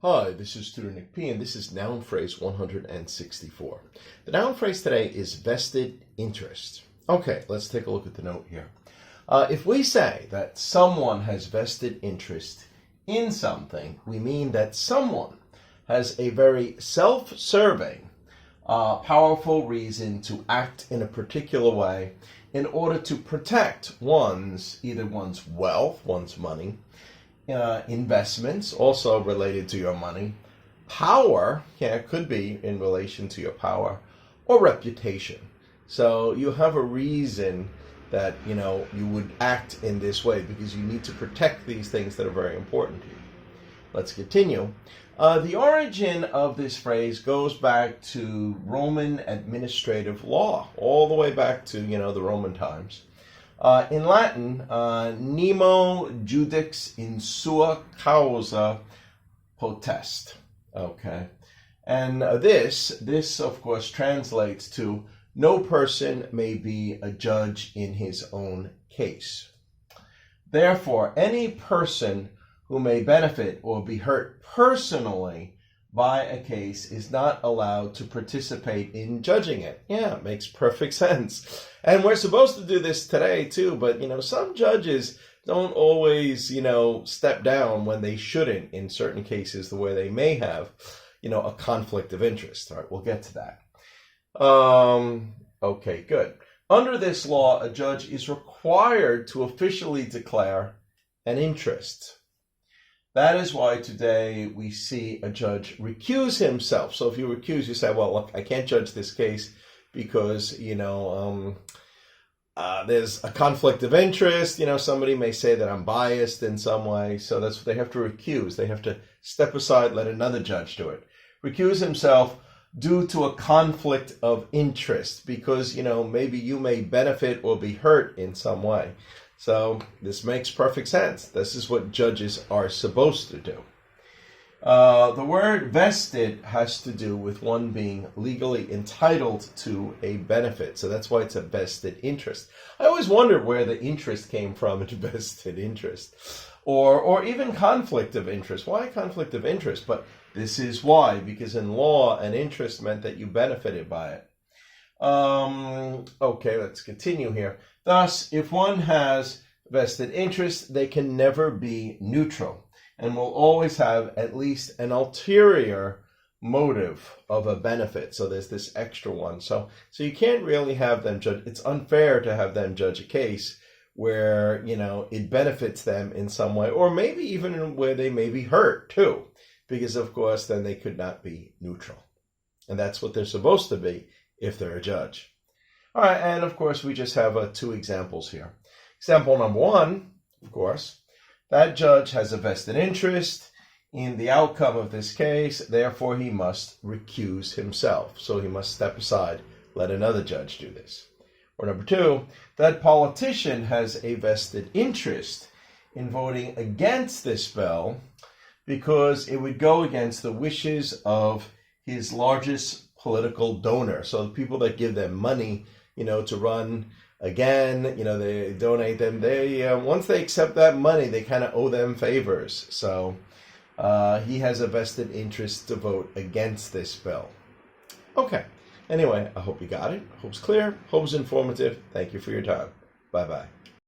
Hi, this is Tutor Nick P, and this is noun phrase 164. The noun phrase today is vested interest. Okay, let's take a look at the note here. If we say that someone has vested interest in something, we mean that someone has a very self-serving, powerful reason to act in a particular way in order to protect either one's wealth, one's money, investments, also related to your money, power, it could be in relation to your power, or reputation. So you have a reason that, you would act in this way because you need to protect these things that are very important to you. Let's continue. The origin of this phrase goes back to Roman administrative law, all the way back to, the Roman times. In Latin, nemo judex in sua causa potest. Okay. And this of course translates to no person may be a judge in his own case. Therefore, any person who may benefit or be hurt personally by a case is not allowed to participate in judging it. Yeah, it makes perfect sense. And we're supposed to do this today too, but some judges don't always, step down when they shouldn't in certain cases, the way they may have, a conflict of interest. All right, we'll get to that. Okay, good. Under this law, a judge is required to officially declare an interest. That is why today we see a judge recuse himself. So if you recuse, you say, well, look, I can't judge this case because, there's a conflict of interest. Somebody may say that I'm biased in some way. So that's what they have to recuse. They have to step aside, let another judge do it. Recuse himself due to a conflict of interest because, maybe you may benefit or be hurt in some way. So this makes perfect sense. This is what judges are supposed to do. The word vested has to do with one being legally entitled to a benefit. So that's why it's a vested interest. I always wondered where the interest came from in vested interest. Or even conflict of interest. Why conflict of interest? But this is why, because in law, an interest meant that you benefited by it. Okay, let's continue here. Thus, if one has vested interest, they can never be neutral and will always have at least an ulterior motive of a benefit. So there's this extra one. So you can't really have them judge. It's unfair to have them judge a case where, it benefits them in some way, or maybe even where they may be hurt too, because of course, then they could not be neutral. And that's what they're supposed to be if they're a judge. All right, and of course, we just have two examples here. Example number one, of course, that judge has a vested interest in the outcome of this case, therefore he must recuse himself. So he must step aside, let another judge do this. Or number two, that politician has a vested interest in voting against this bill because it would go against the wishes of his largest political donor. So the people that give them money, to run again, they donate them. They once they accept that money, they kind of owe them favors. So he has a vested interest to vote against this bill. Okay. Anyway, I hope you got it. Hope it's clear. Hope it's informative. Thank you for your time. Bye-bye.